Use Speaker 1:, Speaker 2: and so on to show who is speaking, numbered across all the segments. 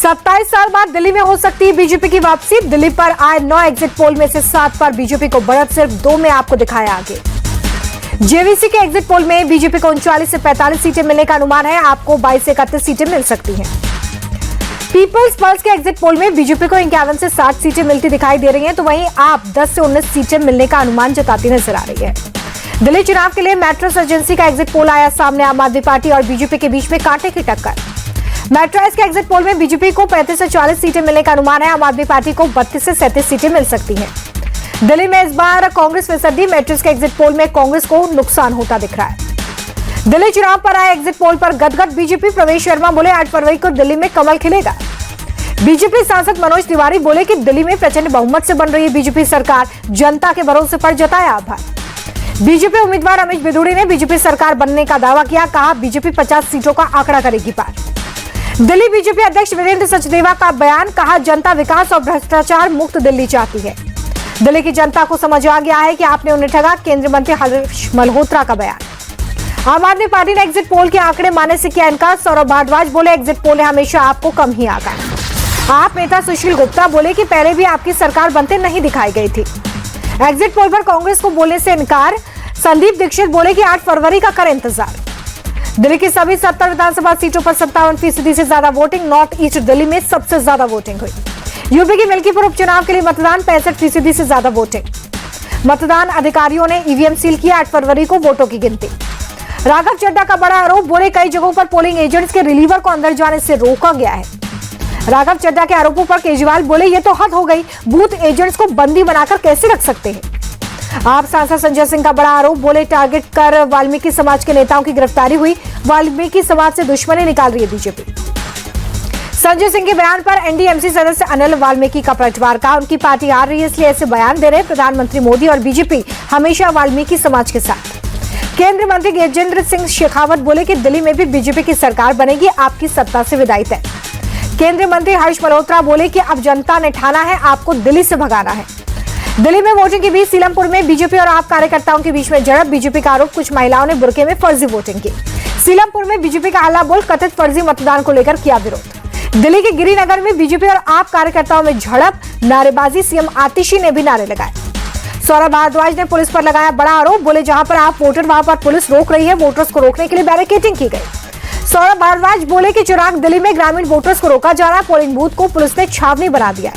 Speaker 1: 27 साल बाद दिल्ली में हो सकती है बीजेपी की वापसी। दिल्ली पर आए 9 एग्जिट पोल में से 7 पर बीजेपी को बढ़त सिर्फ 2 में आपको दिखाया आगे। जेवीसी के एग्जिट पोल में बीजेपी को 39 से 45 सीटें मिलने का अनुमान है, आपको 22 से 31 सीटें मिल सकती हैं। पीपल्स पल्स के एग्जिट पोल में बीजेपी को 51 से 60 सीटें मिलती दिखाई दे रही हैं, तो वहीं आप 10 से 19 सीटें मिलने का अनुमान जताती नजर आ रही है। दिल्ली चुनाव के लिए मैट्रिक्स एजेंसी का एग्जिट पोल आया सामने। आम आदमी पार्टी और बीजेपी के बीच में कांटे की टक्कर। मैट्रिक्स के एग्जिट पोल में बीजेपी को 35 से 40 सीटें मिलने का अनुमान है, आम आदमी पार्टी को 32 से 37 सीटें मिल सकती हैं। दिल्ली में इस बार कांग्रेस फिसड्डी। मैट्रिक्स के एग्जिट पोल में कांग्रेस को नुकसान होता दिख रहा है। दिल्ली चुनाव पर आए एग्जिट पोल पर गदगद बीजेपी। प्रवेश शर्मा बोले 8 फरवरी को दिल्ली में कमल खिलेगा। बीजेपी सांसद मनोज तिवारी बोले कि दिल्ली में प्रचंड बहुमत से बन रही है बीजेपी सरकार, जनता के भरोसे पर जताया आभार। बीजेपी उम्मीदवार अमीश बिधूड़ी ने बीजेपी सरकार बनने का दावा किया, कहा बीजेपी 50 सीटों का आंकड़ा करेगी पार। दिल्ली बीजेपी अध्यक्ष वीरेंद्र सचदेवा का बयान, कहा जनता विकास और भ्रष्टाचार मुक्त दिल्ली चाहती है। दिल्ली की जनता को समझ आ गया है कि आपने उन्हें ठगा। केंद्रीय मंत्री हर्ष मल्होत्रा का बयान। आम आदमी पार्टी ने एग्जिट पोल के आंकड़े मानने से किया इनकार। सौरभ भारद्वाज बोले एग्जिट पोल ने हमेशा आपको कम ही आंका। आप नेता सुशील गुप्ता बोले कि पहले भी आपकी सरकार बनते नहीं दिखाई गई थी। एग्जिट पोल पर कांग्रेस को बोलने से इनकार। संदीप दीक्षित बोले कि 8 फरवरी का कर इंतजार। दिल्ली की सभी 70 विधानसभा सीटों पर 57% से ज्यादा वोटिंग। नॉर्थ ईस्ट दिल्ली में सबसे ज्यादा वोटिंग हुई। यूपी की मिल्कीपुर उपचुनाव के लिए मतदान 65% से ज्यादा वोटिंग। मतदान अधिकारियों ने ईवीएम सील किया। 8 फरवरी को वोटों की गिनती। राघव चड्ढा का बड़ा आरोप, बोले कई जगहों पर पोलिंग एजेंट्स के रिलीवर को अंदर जाने से रोका गया है। राघव चड्ढा के आरोपों पर केजरीवाल बोले ये तो हद हो गई, बूथ एजेंट्स को बंदी बनाकर कैसे रख सकते हैं। आप सांसद संजय सिंह का बड़ा आरोप, बोले टारगेट कर वाल्मीकि समाज के नेताओं की गिरफ्तारी हुई। वाल्मीकि समाज से दुश्मनी निकाल रही है बीजेपी। संजय सिंह के बयान पर एनडीएमसी सदस्य अनिल वाल्मीकि का पलटवार, कहा उनकी पार्टी हार रही है इसलिए ऐसे बयान दे रहे। प्रधानमंत्री मोदी और बीजेपी हमेशा वाल्मीकि समाज के साथ। केंद्रीय मंत्री गजेंद्र सिंह शेखावत बोले कि दिल्ली में भी बीजेपी की सरकार बनेगी, आपकी सत्ता से विदाई तय। केंद्रीय मंत्री हर्ष मल्होत्रा बोले कि अब जनता ने ठाना है आपको दिल्ली से भगाना है। दिल्ली में वोटिंग के बीच सीलमपुर में बीजेपी और आप कार्यकर्ताओं के बीच में झड़प। बीजेपी का आरोप, कुछ महिलाओं ने बुरके में फर्जी वोटिंग की। सीलमपुर में बीजेपी का हल्ला बोल, कथित फर्जी मतदान को लेकर किया विरोध। दिल्ली के गिरिनगर में बीजेपी और आप कार्यकर्ताओं में झड़प, नारेबाजी। सीएम आतिशी ने भी नारे लगाए। सौरभ भारद्वाज ने पुलिस पर लगाया बड़ा आरोप, बोले जहां पर आप वोटर वहां पर पुलिस रोक रही है। वोटर्स को रोकने के लिए बैरिकेडिंग की गई। सौरभ भारद्वाज बोले कि चिराग दिल्ली में ग्रामीण वोटर्स को रोका जा रहा है। पोलिंग बूथ को पुलिस ने छावनी बना दिया।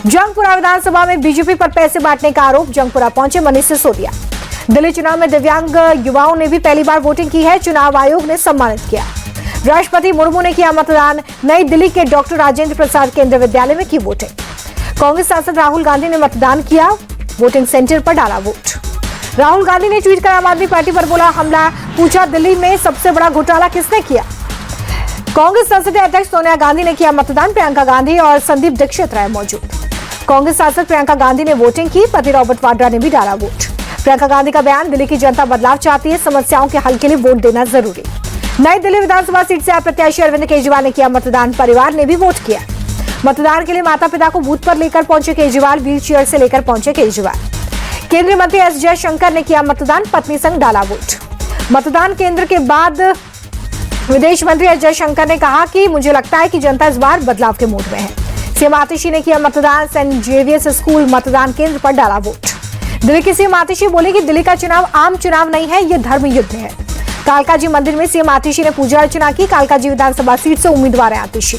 Speaker 1: जंगपुरा विधानसभा में बीजेपी पर पैसे बांटने का आरोप। जंगपुरा पहुंचे मनीष सिसोदिया। दिल्ली चुनाव में दिव्यांग युवाओं ने भी पहली बार वोटिंग की है, चुनाव आयोग ने सम्मानित किया। राष्ट्रपति मुर्मू ने किया मतदान। नई दिल्ली के डॉक्टर राजेंद्र प्रसाद केंद्रीय विद्यालय में की वोटिंग। कांग्रेस सांसद राहुल गांधी ने मतदान किया, वोटिंग सेंटर पर डाला वोट। राहुल गांधी ने ट्वीट कर आम आदमी पार्टी पर बोला हमला, पूछा दिल्ली में सबसे बड़ा घोटाला किसने किया। कांग्रेस संसदीय अध्यक्ष सोनिया गांधी ने किया मतदान। प्रियंका गांधी और संदीप दीक्षित रहे मौजूद। कांग्रेस सांसद प्रियंका गांधी ने वोटिंग की, पति रॉबर्ट वाड्रा ने भी डाला वोट। प्रियंका गांधी का बयान, दिल्ली की जनता बदलाव चाहती है, समस्याओं के हल के लिए वोट देना जरूरी। नई दिल्ली विधानसभा सीट से प्रत्याशी अरविंद केजरीवाल ने किया मतदान। परिवार ने भी वोट किया। मतदान के लिए माता पिता को बूथ पर लेकर पहुंचे केजरीवाल। व्हील चेयर से लेकर पहुंचे केजरीवाल। केंद्रीय मंत्री एस जयशंकर ने किया मतदान, पत्नी संग डाला वोट। मतदान केंद्र के बाद विदेश मंत्री एस जयशंकर ने कहा कि मुझे लगता है कि जनता इस बार बदलाव के मूड में है। सीएम आतिशी ने किया मतदान। सेंट जेवियर्स स्कूल मतदान केंद्र पर डाला वोट। दिल्ली की सीएम आतिशी बोली कि दिल्ली का चुनाव आम चुनाव नहीं है, ये धर्म युद्ध है। कालकाजी मंदिर में सीएम आतिशी ने पूजा अर्चना की। कालकाजी विधानसभा सीट से उम्मीदवार है आतिशी।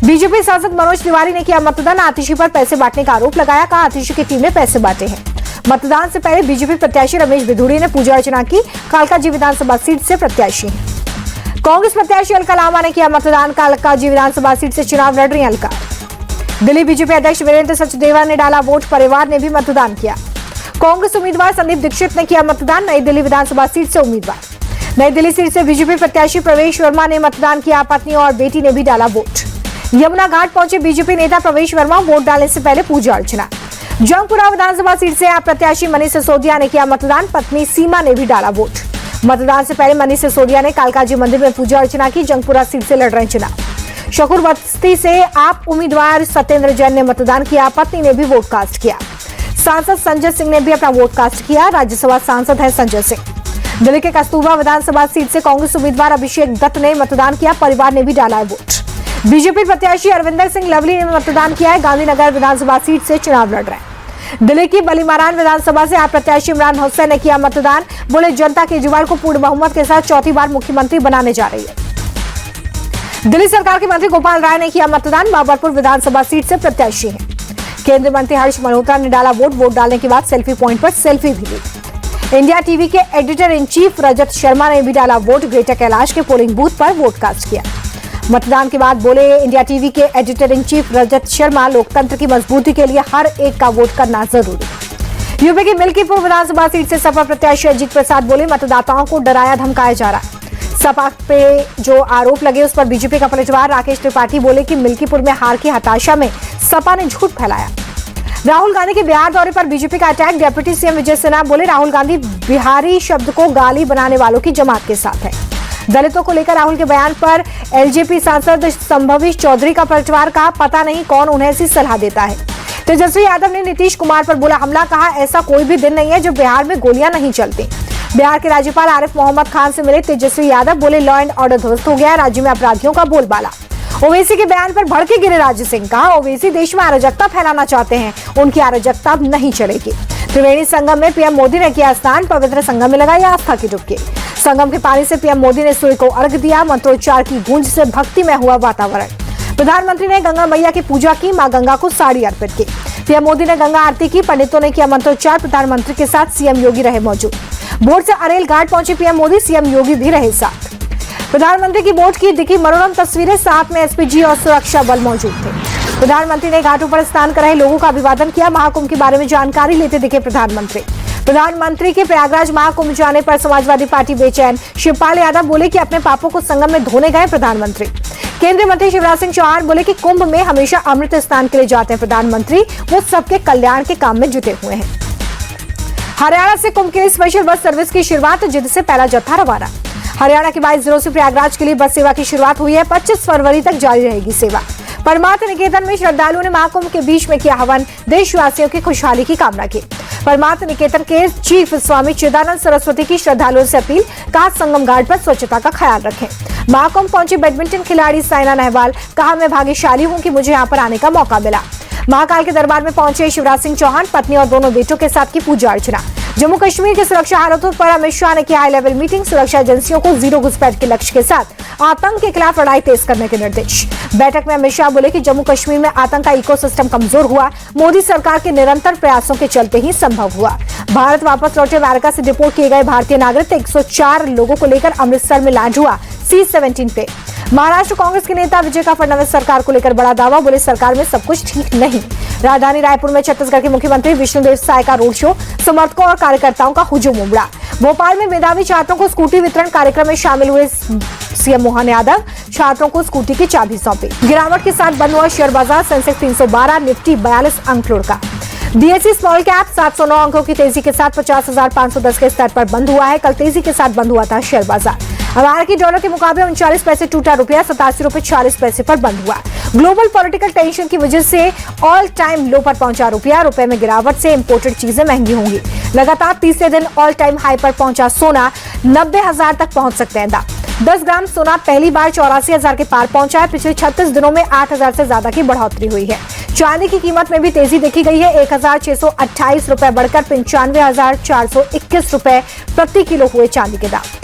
Speaker 1: बीजेपी सांसद मनोज तिवारी ने किया मतदान। आतिशी पर पैसे बांटने का आरोप लगाया, कहा आतिशी की टीम ने पैसे बांटे हैं। मतदान से पहले बीजेपी प्रत्याशी रमेश बिधूड़ी ने पूजा अर्चना की। कालकाजी विधानसभा सीट से प्रत्याशी हैं। कांग्रेस प्रत्याशी अलका लांबा ने किया मतदान। कालकाजी विधानसभा सीट से चुनाव लड़ रही अलका। दिल्ली बीजेपी अध्यक्ष वीरेंद्र सचदेवा ने डाला वोट। परिवार ने भी मतदान किया। कांग्रेस उम्मीदवार संदीप दीक्षित ने किया मतदान। नई दिल्ली विधानसभा सीट से उम्मीदवार। नई दिल्ली सीट से बीजेपी प्रत्याशी प्रवेश वर्मा ने मतदान किया। पत्नी और बेटी ने भी डाला वोट। यमुना घाट पहुंचे बीजेपी नेता प्रवेश वर्मा। वोट डालने से पहले पूजा अर्चना। जंगपुरा विधानसभा सीट से प्रत्याशी मनीष सिसोदिया ने किया मतदान। पत्नी सीमा ने भी डाला वोट। मतदान से पहले मनीष सिसोदिया ने कालकाजी मंदिर में पूजा अर्चना की। जंगपुरा सीट से लड़ रहे चुनाव। शकूर बस्ती से आप उम्मीदवार सत्येंद्र जैन ने मतदान किया। पत्नी ने भी वोट कास्ट किया। सांसद संजय सिंह ने भी अपना वोट कास्ट किया। राज्यसभा सांसद है संजय सिंह। दिल्ली के कस्तूरबा विधानसभा सीट से कांग्रेस उम्मीदवार अभिषेक दत्त ने मतदान किया। परिवार ने भी डाला वोट। बीजेपी प्रत्याशी अरविंदर सिंह लवली ने मतदान किया है। गांधीनगर विधानसभा सीट से चुनाव लड़ रहे हैं। दिल्ली की बलीमारान विधानसभा से आप प्रत्याशी इमरान हुसैन ने किया मतदान। बोले जनता केजरीवाल को पूर्ण बहुमत के साथ चौथी बार मुख्यमंत्री बनाने जा रही है। दिल्ली सरकार के मंत्री गोपाल राय ने किया मतदान। बाबरपुर विधानसभा सीट से प्रत्याशी हैं। केंद्रीय मंत्री हर्ष मल्होत्रा ने डाला वोट डालने के बाद सेल्फी पॉइंट पर सेल्फी भी ली। इंडिया टीवी के editor in chief Rajat Sharma ने भी डाला वोट। ग्रेटर कैलाश के पोलिंग बूथ पर वोट कास्ट किया। मतदान के बाद बोले इंडिया टीवी के editor in chief Rajat Sharma, लोकतंत्र की मजबूती के लिए हर एक का वोट करना जरूरी। यूपी की मिल्कीपुर विधानसभा सीट से सपा प्रत्याशी अजीत प्रसाद बोले मतदाताओं को डराया धमकाया जा रहा है। सपा पे जो आरोप लगे उस पर बीजेपी का पलटवार। राकेश त्रिपाठी बोले कि मिल्कीपुर में हार की हताशा में सपा ने झूठ फैलाया। राहुल गांधी के बिहार दौरे पर बीजेपी का attack. Deputy CM Vijay Sinha बोले राहुल गांधी बिहारी शब्द को गाली बनाने वालों की जमात के साथ है। दलितों को लेकर राहुल के बयान पर एलजेपी सांसद संभविश चौधरी का पलटवार। कहा पता नहीं कौन उन्हें ऐसी सलाह देता है। तेजस्वी यादव ने नीतीश कुमार पर बोला हमला। कहा ऐसा कोई भी दिन नहीं है जब बिहार में गोलियां नहीं चलती। बिहार के राज्यपाल आरिफ मोहम्मद खान से मिले तेजस्वी यादव। बोले लॉ एंड ऑर्डर ध्वस्त हो गया, राज्य में अपराधियों का बोलबाला। ओवैसी के बयान पर भड़के गिरिराज सिंह। कहा ओवैसी देश में अराजकता फैलाना चाहते हैं, उनकी अराजकता नहीं चलेगी। त्रिवेणी संगम में पीएम मोदी ने किया स्नान। पवित्र संगम में लगाई आस्था की डुबकी। संगम के पानी से पीएम मोदी ने सूर्य को अर्घ्य दिया। मंत्रोच्चार की गूंज से भक्ति में हुआ वातावरण। प्रधानमंत्री ने गंगा मैया की पूजा की। मां गंगा को साड़ी अर्पित की। पीएम मोदी ने गंगा आरती की। पंडितों ने किया मंत्रोच्चार। प्रधानमंत्री के साथ सीएम योगी रहे मौजूद। बोट से अरेल घाट पहुंचे पीएम मोदी, सीएम योगी भी रहे साथ। प्रधानमंत्री की बोट की दिखी मनोरम तस्वीरें। साथ में एसपीजी और सुरक्षा बल मौजूद थे। प्रधानमंत्री ने घाटों पर स्नान कर रहे लोगों का अभिवादन किया। महाकुंभ के बारे में जानकारी लेते दिखे प्रधानमंत्री के प्रयागराज महाकुंभ जाने पर समाजवादी पार्टी बेचैन। शिवपाल यादव बोले कि अपने पापों को संगम में धोने गए प्रधानमंत्री। केंद्रीय मंत्री शिवराज सिंह चौहान बोले कि कुंभ में हमेशा अमृत स्नान के लिए जाते हैं प्रधानमंत्री, वो सबके कल्याण के काम में जुटे हुए हैं। हरियाणा से कुंभ के लिए स्पेशल बस सर्विस की शुरुआत। जिद से पहला जत्था रवाना। हरियाणा के 22 जिलों से प्रयागराज के लिए बस सेवा की शुरुआत हुई है। 25 फरवरी तक जारी रहेगी सेवा। परमार्थ निकेतन में श्रद्धालुओं ने महाकुंभ के बीच में किया हवन। देशवासियों की खुशहाली की कामना की। परमार्थ निकेतन के चीफ स्वामी चिदानंद सरस्वती की श्रद्धालुओं से अपील। कहा संगम घाट पर स्वच्छता का ख्याल रखें। महाकुंभ पहुंची बैडमिंटन खिलाड़ी साइना नेहवाल। कहा मैं भाग्यशाली हूं कि मुझे यहां पर आने का मौका मिला। महाकाल के दरबार में पहुंचे शिवराज सिंह चौहान। पत्नी और दोनों बेटों के साथ की पूजा अर्चना। जम्मू कश्मीर की सुरक्षा हालातों पर अमित शाह ने किया हाई लेवल मीटिंग। सुरक्षा एजेंसियों को जीरो घुसपैठ के लक्ष्य के साथ आतंक के खिलाफ लड़ाई तेज करने के निर्देश। बैठक में अमित शाह बोले कि जम्मू कश्मीर में आतंक का इकोसिस्टम कमजोर हुआ, मोदी सरकार के निरंतर प्रयासों के चलते ही संभव हुआ। भारत वापस लौटे अमेरिका से डिपोर्ट किए गए भारतीय नागरिक 104 लोगों को लेकर अमृतसर में लैंड हुआ C-17 पे। महाराष्ट्र कांग्रेस के नेता विजय का फडणवीस सरकार को लेकर बड़ा दावा। बोले सरकार में सब कुछ ठीक नहीं। राजधानी रायपुर में छत्तीसगढ़ के मुख्यमंत्री विष्णुदेव साय का रोड शो। समर्थकों और कार्यकर्ताओं का हुजूम उमड़ा। भोपाल में मेधावी छात्रों को स्कूटी वितरण कार्यक्रम में शामिल हुए सीएम मोहन यादव। छात्रों को स्कूटी की चाबी सौंपी। गिरावट के साथ बंद हुआ शेयर बाजार। सेंसेक्स 312, निफ्टी 42 अंक लुढ़का। बीएसई स्मॉल कैप 709 अंकों की तेजी के साथ 50,510 के स्तर पर बंद हुआ है। कल तेजी के साथ बंद हुआ था शेयर बाजार। अमेरिकी डॉलर के मुकाबले 39 पैसे टूटा रुपया 87 रुपए 40 पैसे पर बंद हुआ। ग्लोबल पॉलिटिकल टेंशन की वजह से ऑल टाइम लो पर पहुंचा रुपया। रुपए में गिरावट से इंपोर्टेड चीजें महंगी होंगी। लगातार तीसरे दिन ऑल टाइम हाई पर पहुंचा सोना। 90,000 तक पहुंच सकते हैं दाम। 10 ग्राम सोना पहली बार 84,000 के पार पहुंचा है। पिछले 36 दिनों में 8,000 से ज्यादा की बढ़ोतरी हुई है। चांदी की कीमत में भी तेजी देखी गई है। 1,628 रुपए बढ़कर 95,421 रुपए प्रति किलो हुए चांदी के दाम।